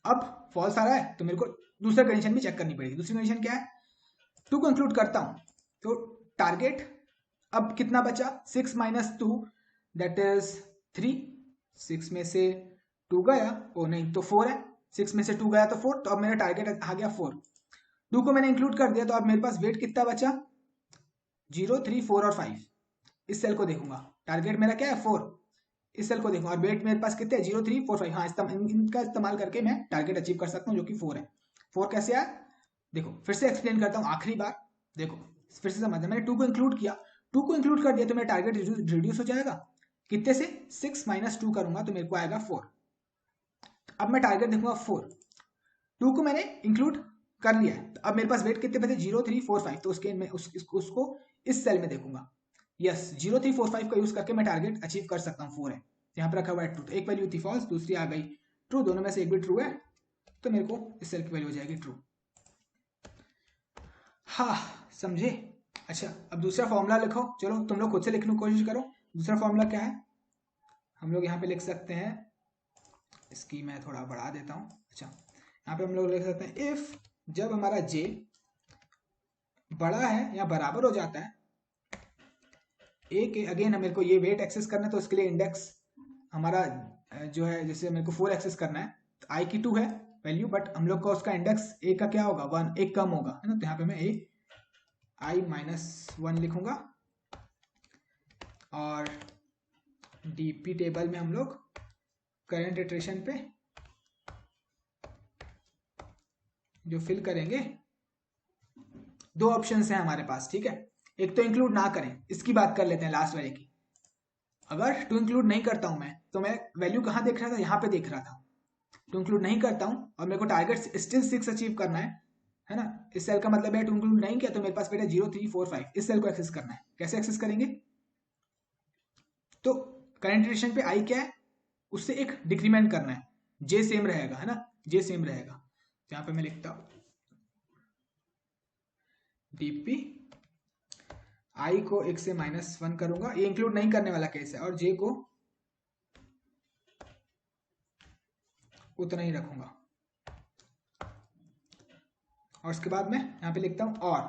[SPEAKER 1] अब फॉल्स आ रहा है तो मेरे को दूसरा कंडीशन भी चेक करनी पड़ेगी। दूसरी कंडीशन क्या है, टू को इंक्लूड करता हूं तो टारगेट अब कितना बचा, 6 माइनस 2 दैट इज 3। 6 में से 2 गया, ओ नहीं तो 4 है, 6 में से 2 गया तो 4, तो अब मेरा टारगेट आ गया 4। 2 को मैंने इंक्लूड कर दिया तो अब मेरे पास वेट कितना बचा, 0, 3, 4 और 5। इस सेल को देखूंगा, टारगेट मेरा क्या है 4, इस सेल को देखूंगा और वेट मेरे पास कितने 0, 3, 4, 5। हाँ इनका इस्तेमाल करके मैं टारगेट अचीव कर सकता हूँ जो कि 4 है। 4 कैसे आया देखो, फिर से एक्सप्लेन करता हूँ आखिरी बार, देखो फिर से समझना। मैंने 2 को इंक्लूड किया, 2 को इंक्लूड कर दिया तो मेरा टारगेट रिड्यूस हो जाएगा कितने से, 6 माइनस 2 करूंगा तो मेरे को आएगा 4। अब मैं टारगेट देखूंगा 4, 2 को मैंने इंक्लूड कर लिया है, तो अब मेरे पास वेट कितने बचे 0, 3, 4, 5, तो उसके मैं उसको इस सेल में देखूंगा। यस 0, 3, 4, 5 का यूज करके मैं टारगेट अचीव कर सकता हूँ 4 है, यहाँ पर रखा हुआ है ट्रू। एक वैल्यू थी फॉल्स, दूसरी आ गई ट्रू, दोनों में से एक भी ट्रू है तो मेरे को इस सेल की वैल्यू हो जाएगी ट्रू। हाँ समझे। अच्छा अब दूसरा फॉर्मूला लिखो, चलो तुम लोग खुद से लिखने की कोशिश करो। दूसरा फॉर्मूला क्या है, हम लोग यहाँ पे लिख सकते हैं, इसकी मैं थोड़ा बढ़ा देता हूँ। अच्छा यहाँ पे हम लोग लिख सकते हैं इफ जब हमारा j बड़ा है या बराबर हो जाता है a के, अगेन मेरे को ये वेट एक्सेस करना है तो उसके लिए इंडेक्स हमारा जो है, जैसे मेरे को 4 एक्सेस करना है तो i की 2 है वैल्यू, बट हम लोग का उसका इंडेक्स a का क्या होगा 1, एक कम होगा है ना, तो यहाँ पे मैं i-1 लिखूंगा और डीपी टेबल में हम लोग करंट इटरेशन पे जो फिल करेंगे, दो ऑप्शंस हैं हमारे पास, ठीक है। एक तो इंक्लूड ना करें, इसकी बात कर लेते हैं लास्ट वाले की। अगर टू इंक्लूड नहीं करता हूं मैं तो मैं वैल्यू कहां देख रहा था, यहां पे देख रहा था। टू इंक्लूड नहीं करता हूं और मेरे को टारगेट स्टिल 6 अचीव करना है ना। इस सेल का मतलब है टू इंक्लूड नहीं किया तो मेरे पास बेटा 0, 3, 4, 5 इस सेल को एक्सेस करना है। कैसे एक्सेस करेंगे, तो करंट इटरेशन पे आई क्या है, उससे एक डिक्रीमेंट करना है, जे सेम रहेगा है ना, जे सेम रहेगा। यहाँ पे मैं लिखता हूं डीपी आई को 1 से -1 करूंगा, ये इंक्लूड नहीं करने वाला केस है, और जे को उतना ही रखूंगा। और उसके बाद मैं यहाँ पे लिखता हूँ और,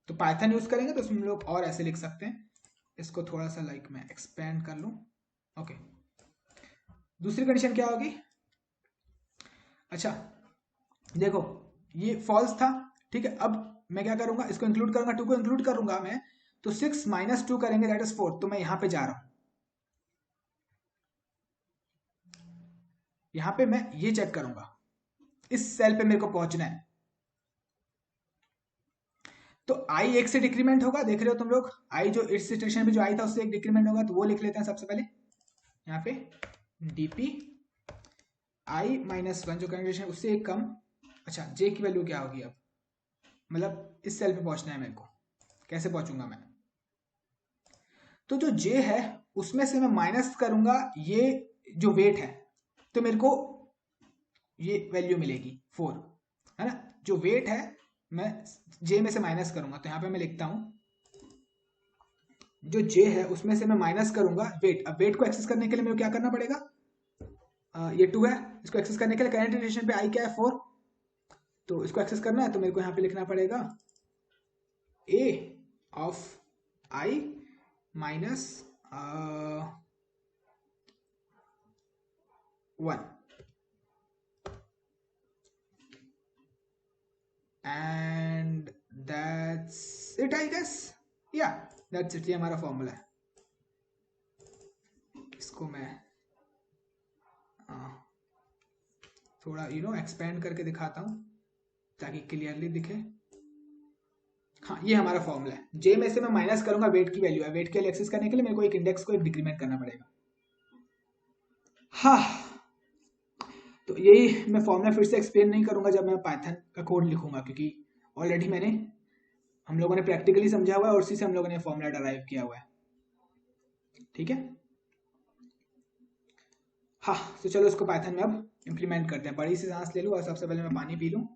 [SPEAKER 1] तो पाइथन यूज करेंगे तो उसमें हम लोग और ऐसे लिख सकते हैं। इसको थोड़ा सा लाइक मैं एक्सपेंड कर लूँ। ओके दूसरी कंडीशन क्या होगी, अच्छा देखो ये फॉल्स था, ठीक है। अब मैं क्या करूंगा, इसको इंक्लूड करूंगा, 2 को इंक्लूड करूंगा मैं, तो 6 माइनस 2 करेंगे दैट इज 4, तो मैं यहां पे जा रहा हूं। यहां पे मैं ये चेक करूंगा, इस सेल पे मेरे को पहुंचना है, तो आई 1 से डिक्रीमेंट होगा, देख रहे हो तुम लोग, आई जो इस सिचुएशन पे जो आई था उससे एक डिक्रीमेंट होगा, तो वो लिख लेते हैं सबसे पहले यहाँ पे डीपी i-1 जो कंडीशन उससे एक कम। अच्छा जे की वैल्यू क्या होगी, अब मतलब इस सेल पे पहुंचना है मेरे को, कैसे पहुंचूंगा मैं, तो जो जे है उसमें से मैं माइनस करूंगा ये जो वेट है, तो मेरे को ये वैल्यू मिलेगी 4 है ना। जो वेट है मैं जे में से माइनस करूंगा, तो यहाँ पे मैं लिखता हूं जो जे है उसमें से मैं माइनस करूंगा वेट। अब वेट को एक्सेस करने के लिए मेरे को क्या करना पड़ेगा, ये 2 है, इसको एक्सेस करने के लिए करंट इटरेशन पे आई क्या है 4, तो इसको एक्सेस करना है तो मेरे को यहाँ पे लिखना पड़ेगा a of i minus 1 and that's it I guess, yeah that's it, ये हमारा फॉर्मूला है। इसको मैं थोड़ा एक्सपेंड करके दिखाता हूँ ताकि क्लियरली दिखे। हाँ, ये हमारा फॉर्मूला है। जे में से मैं माइनस करूंगा वेट की वैल्यू है, वेट की वैल्यू एक्सेस करने के लिए मेरे को एक इंडेक्स को एक डिक्रीमेंट करना पड़ेगा। हाँ, तो यही मैं फॉर्मूला फिर से एक्सप्लेन नहीं करूंगा जब मैं पाइथन का कोड लिखूंगा, क्योंकि ऑलरेडी हम लोगों ने प्रैक्टिकली समझा हुआ है और उसी से हम लोगों ने फॉर्मूला डराइव किया हुआ है। ठीक है, हाँ, तो चलो इसको पाइथन में अब इम्प्लीमेंट करते हैं। बड़ी सी सांस ले लूँ और सबसे पहले मैं पानी पी लूँ।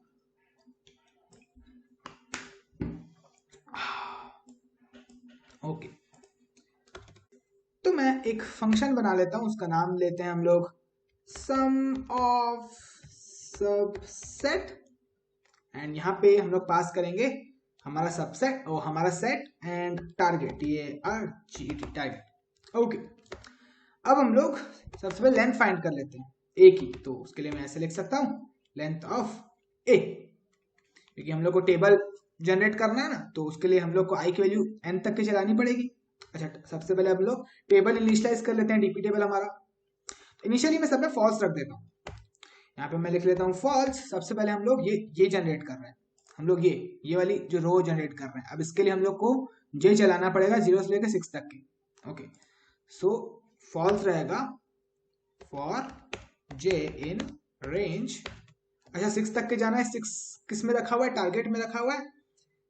[SPEAKER 1] ओके, तो मैं एक फंक्शन बना लेता हूँ, उसका नाम लेते हैं हम लोग सम ऑफ सबसेट, एंड यहाँ पे हम लोग पास करेंगे हमारा सबसेट और हमारा set and target, TARGET target. Okay, अब हम लोग सबसे पहले लेंथ फाइंड कर लेते हैं ए की। तो उसके लिए मैं ऐसे लिख सकता हूँ लेंथ ऑफ ए, क्योंकि हम लोग को टेबल जनरेट करना है ना, तो उसके लिए हम लोग को आई की वैल्यू n तक की चलानी पड़ेगी। अच्छा, सबसे पहले हम लोग टेबल इनिशियलाइज कर लेते हैं, डीपी टेबल हमारा। इनिशियली मैं सब में फॉल्स रख देता हूँ, यहाँ पे मैं लिख लेता हूँ फॉल्स। सबसे पहले हम लोग ये जनरेट कर रहे हैं, हम लोग ये वाली जो रो जनरेट कर रहे हैं। अब इसके लिए हम लोग को जे चलाना पड़ेगा 0 से लेकर 6 तक के। ओके, सो फॉल्स रहेगा फॉर जे इन रेंज। अच्छा, 6 तक के जाना है, 6 किस में रखा हुआ है, टारगेट में रखा हुआ है,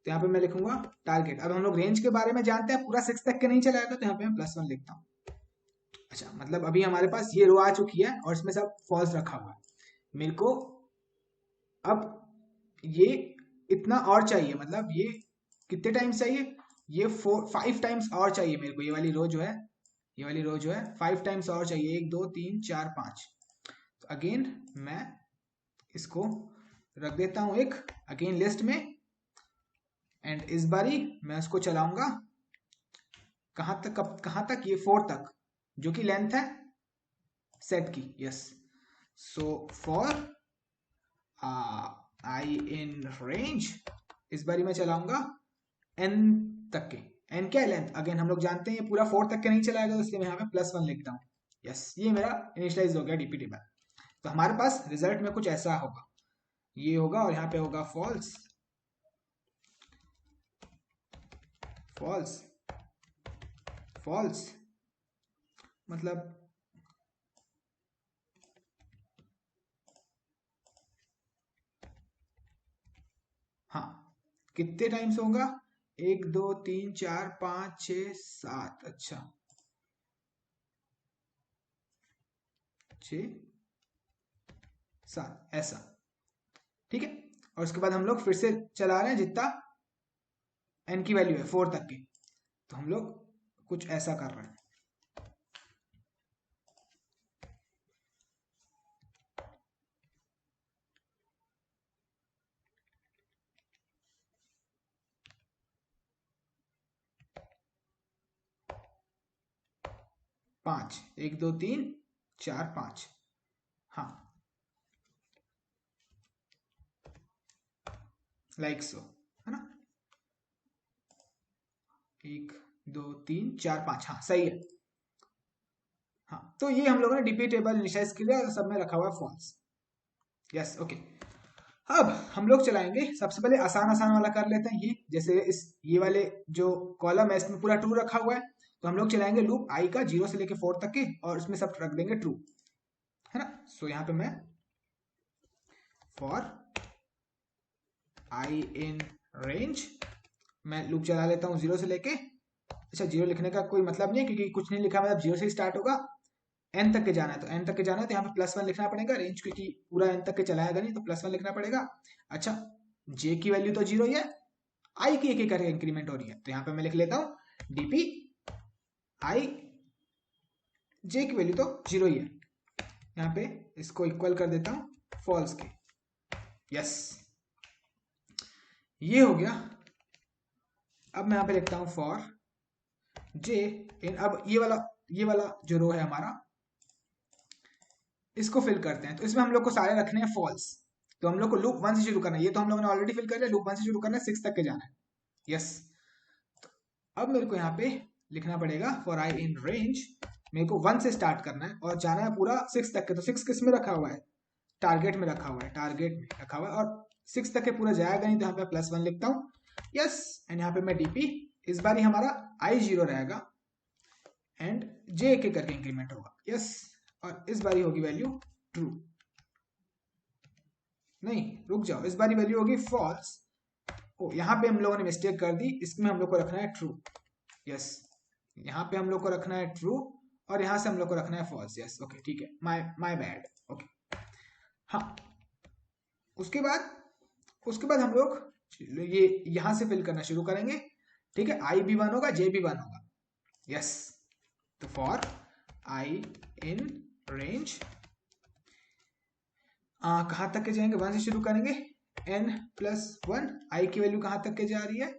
[SPEAKER 1] तो यहाँ पे मैं लिखूंगा टारगेट। अब हम लोग रेंज के बारे में जानते हैं, पूरा 6 तक के नहीं चलाएगा, तो यहाँ पे मैं +1 लिखता हूँ। अच्छा, मतलब अभी हमारे पास ये रो आ चुकी है और इसमें सब फॉल्स रखा हुआ है। मेरे को अब ये इतना और चाहिए, मतलब ये कितने टाइम्स चाहिए, ये 5 टाइम्स और चाहिए मेरे को। ये वाली रो जो है, ये वाली रो जो है 5 टाइम्स और चाहिए, 1 2 3 4 5। तो अगेन मैं इसको रख देता हूं एक अगेन लिस्ट में, एंड इस बारी मैं उसको चलाऊंगा कहां तक, ये 4 तक, जो कि लेंथ है सेट की। Yes, so for I in range, इस बारी मैं चलाऊंगा n तक के। n क्या है, लेंथ। अगेन हम लोग जानते हैं ये पूरा 4 तक के नहीं चलाएगा, तो इसलिए मैं यहाँ पे +1 लिखता हूँ। यस, ये मेरा इनिशियलाइज हो गया डीपी टेबल। तो हमारे पास रिजल्ट में कुछ ऐसा होगा, ये होगा और यहाँ पे होगा फॉल्स फॉल्स फॉल्स, मतलब हाँ, कितने टाइम्स होगा, 1 2 3 4 5 6 7। अच्छा, 6 7 ऐसा, ठीक है। और उसके बाद हम लोग फिर से चला रहे हैं जितना n की वैल्यू है 4 तक की, तो हम लोग कुछ ऐसा कर रहे हैं। पांच, 1 2 3 4 5, हाँ, लाइक सो, है ना, 1 2 3 4 5, हाँ सही है। हाँ, तो ये हम लोगों ने डीपी टेबल इनिशियलाइज किया और सब में रखा हुआ है फॉल्स। Yes, okay. अब हम लोग चलाएंगे, सबसे पहले आसान आसान वाला कर लेते हैं। ये जैसे ये वाले जो कॉलम है इसमें पूरा ट्रू रखा हुआ है, तो हम लोग चलाएंगे लूप आई का 0 से लेके 4 तक के, और उसमें सब रख देंगे ट्रू, है ना। सो यहाँ पे मैं फॉर आई इन रेंज मैं लूप चला लेता हूँ 0 से लेके, अच्छा 0 लिखने का कोई मतलब नहीं है क्योंकि कुछ नहीं लिखा, मतलब 0 से ही स्टार्ट होगा, n तक के जाना है तो n तक के जाना है, तो यहाँ पे +1 लिखना पड़ेगा। रेंज क्योंकि पूरा n तक के चलाएगा नहीं, तो +1 लिखना पड़ेगा। अच्छा, j की वैल्यू तो 0 ही है, i की एक एक करके इंक्रीमेंट हो रही है, तो यहाँ पे मैं लिख लेता हूँ dp i, j की वैल्यू तो 0 ही है, यहाँ पे इसको इक्वल कर देता हूँ फॉल्स के। यस, ये हो गया। अब मैं यहाँ पे लिखता हूँ फॉर j इन, अब ये वाला जो रो है हमारा, इसको फिल करते हैं। तो इसमें हम लोग को सारे रखने हैं फॉल्स, तो हम लोग को लूप 1 से शुरू करना है। ये तो हम लोगों ने ऑलरेडी फिल कर लिया, लूप 1 से शुरू करना है, 6 तक के जाना है। यस, तो अब मेरे को यहाँ पे लिखना पड़ेगा फॉर आई इन रेंज, मेरे को 1 से स्टार्ट करना है और जाना है पूरा 6 तक के। तो 6 किस में रखा हुआ है, टारगेट में रखा हुआ है, टारगेट में रखा हुआ है, और 6 तक के पूरा जाएगा नहीं तो यहाँ पे +1 लिखता हूँ, यस। एंड यहाँ पे मैं डीपी, इस बार ही हमारा i0 रहेगा एंड j एक एक करके इंक्रीमेंट होगा, यस। और इस बारी होगी वैल्यू ट्रू, नहीं रुक जाओ, इस बारी वैल्यू होगी फॉल्स। ओ यहाँ पे हम लोगों ने मिस्टेक कर दी, इसमें हम लोग को रखना है ट्रू, यस। यहाँ पे हम लोग को रखना है ट्रू और यहाँ से हम लोग को रखना है फॉल्स, यस ओके ठीक है, माय बैड, ओके। हाँ उसके बाद हम लोग ये यहाँ से फिल करना शुरू करेंगे, ठीक है। i भी 1 होगा, j भी 1 होगा, यस। तो फॉर i इन रेंज, कहाँ तक के जाएंगे, 1 से शुरू करेंगे, n+1, i की वैल्यू कहाँ तक के जा रही है,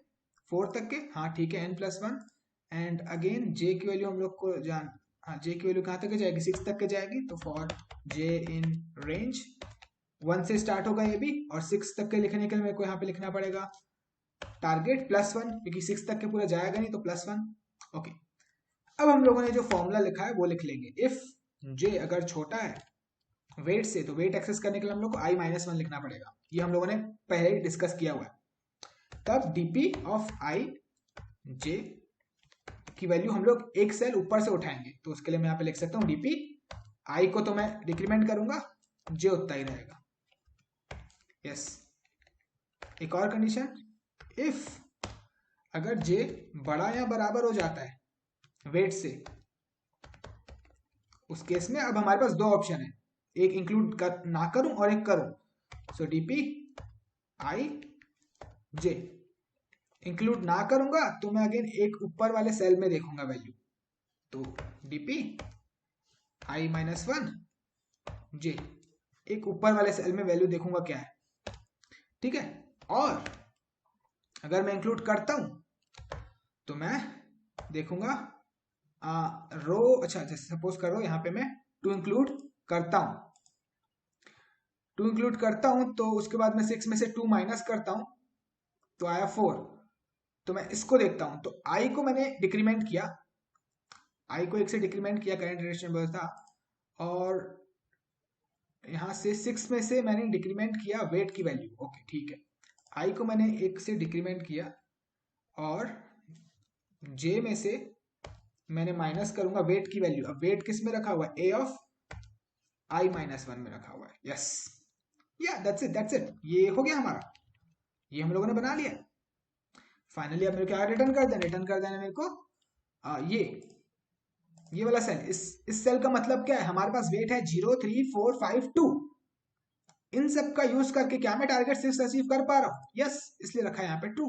[SPEAKER 1] 4 तक के, हाँ ठीक है, n+1 एंड अगेन j की वैल्यू हम लोग को हाँ j की वैल्यू कहाँ तक के जाएगी, 6 तक के जाएगी। तो फॉर j इन रेंज, 1 से स्टार्ट होगा ये भी, और 6 तक के लिखने के लिए मेरे को यहाँ पे लिखना पड़ेगा टारगेट +1, क्योंकि 6 तक के पूरा जाएगा नहीं तो +1, ओके। अब हम लोगों ने जो फॉर्मूला लिखा है वो लिख लेंगे, इफ j अगर छोटा है वेट से, तो वेट एक्सेस करने के लिए हम लोग को i-1 लिखना पड़ेगा, ये हम लोगों ने पहले ही डिस्कस किया हुआ है। तब dp ऑफ i j की वैल्यू हम लोग एक सेल ऊपर से उठाएंगे, तो उसके लिए मैं यहाँ पे लिख सकता हूँ dp, i को तो मैं डिक्रीमेंट करूंगा, j उतना ही रहेगा, यस। एक और कंडीशन, इफ अगर j बड़ा या बराबर हो जाता है वेट से, उस केस में अब हमारे पास दो ऑप्शन है, एक इंक्लूड कर ना करूं और एक करूं। सो डीपी आई जे, इंक्लूड ना करूंगा तो मैं अगेन एक ऊपर वाले सेल में देखूंगा वैल्यू, तो डीपी i-1 जे, एक ऊपर वाले सेल में वैल्यू देखूंगा क्या है, ठीक है। और अगर मैं इंक्लूड करता हूं तो मैं देखूंगा रो, अच्छा जैसे सपोज करो यहाँ पे मैं टू इंक्लूड करता हूं, तो उसके बाद मैं 6 में से 2 माइनस करता हूं तो आया 4, तो मैं इसको देखता हूं, तो i को मैंने डिक्रीमेंट किया, i को 1 से डिक्रीमेंट किया करंट रिलेशन था, और यहाँ से 6 में से मैंने डिक्रीमेंट किया वेट की वैल्यू, ओके ठीक है। i को मैंने 1 से डिक्रीमेंट किया और j में से मैंने माइनस करूंगा वेट की वैल्यू, अब वेट किस में रखा हुआ है, a ऑफ i-1 में रखा हुआ है, यस। या दैट्स इट, ये हो गया हमारा, ये हम लोगों ने बना लिया। फाइनली अब मेरे को क्या रिटर्न कर देना मेरे को ये वाला सेल, इस सेल का मतलब क्या है, हमारे पास वेट है 0 3 4 5 2, इन सब का यूज करके क्या मैं टारगेट 6 अचीव कर पा रहा हूं, यस, इसलिए रखा है यहाँ पे 2,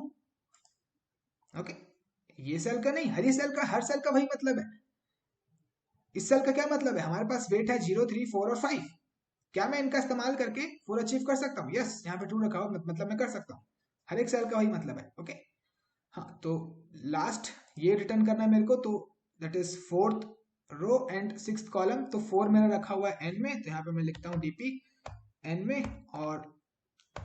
[SPEAKER 1] ओके। ये सेल का नहीं, हरी सेल का, हर सेल का वही मतलब है। इस सेल का क्या मतलब है, हमारे पास वेट है 0 3 4 और 5, क्या मैं इनका इस्तेमाल करके 4 अचीव कर सकता हूँ, यस। यहाँ पे 2 रखा हो मतलब मैं कर सकता हूँ, हर एक सेल का वही मतलब है, ओके। हाँ तो लास्ट ये रिटर्न करना है मेरे को, तो that is 4th row and 6th column, तो 4 मेरा रखा हुआ है n में, तो यहाँ पे मैं लिखता हूँ dp n में, और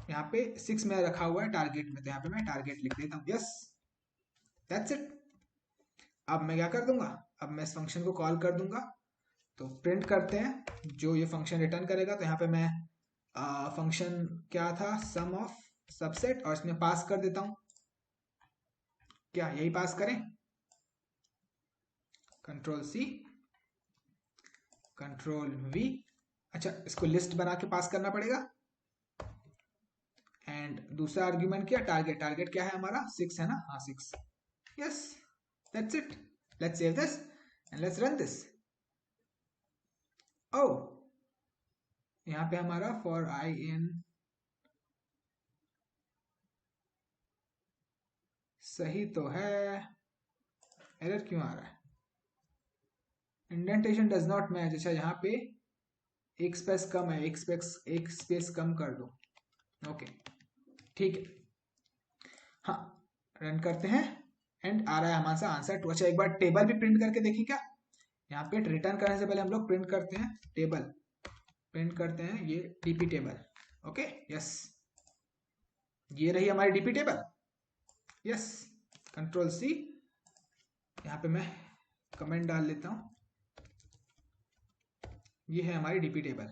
[SPEAKER 1] यहाँ पे 6 मेरा रखा हुआ है टारगेट में, तो यहाँ पे मैं टारगेट लिख देता हूँ, यस दैट्स इट। अब मैं क्या कर दूंगा, अब मैं इस फंक्शन को कॉल कर दूंगा, तो प्रिंट करते हैं जो ये फंक्शन रिटर्न करेगा। तो यहाँ पे मैं फंक्शन क्या था, सम ऑफ सबसेट, और इसमें पास कर देता हूँ, क्या यही पास करें, कंट्रोल सी कंट्रोल वी, अच्छा इसको लिस्ट बना के पास करना पड़ेगा, एंड दूसरा आर्ग्यूमेंट क्या, टारगेट क्या है हमारा 6 है ना, हाँ 6, yes that's it. Let's save this and let's run this. ओ यहाँ पे हमारा फॉर आई इन सही तो है, एरर क्यों आ रहा है, इंडेंटेशन डज नॉट मैच, अच्छा यहाँ पे एक स्पेस कम है, एक स्पेस कम कर दो, ओके ठीक है। हाँ रन करते हैं एंड आ रहा है हमारा आंसर 2। अच्छा एक बार टेबल भी प्रिंट करके देखिए क्या, यहाँ पे रिटर्न करने से पहले हम लोग प्रिंट करते हैं टेबल, प्रिंट करते हैं ये डीपी टेबल, ओके यस, ये रही हमारी DP table, yes control C, यहाँ पे मैं कमेंट डाल लेता हूँ, ये है हमारी डीपी टेबल,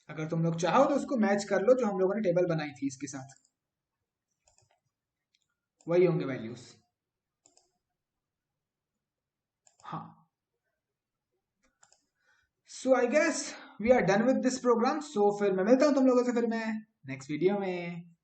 [SPEAKER 1] अगर तुम लोग चाहो तो उसको मैच कर लो जो हम लोगों ने टेबल बनाई थी इसके साथ, वही होंगे वैल्यूज। हाँ, so I guess we are done with this program. So फिर मैं मिलता हूँ तुम लोगों से फिर मैं नेक्स्ट वीडियो में।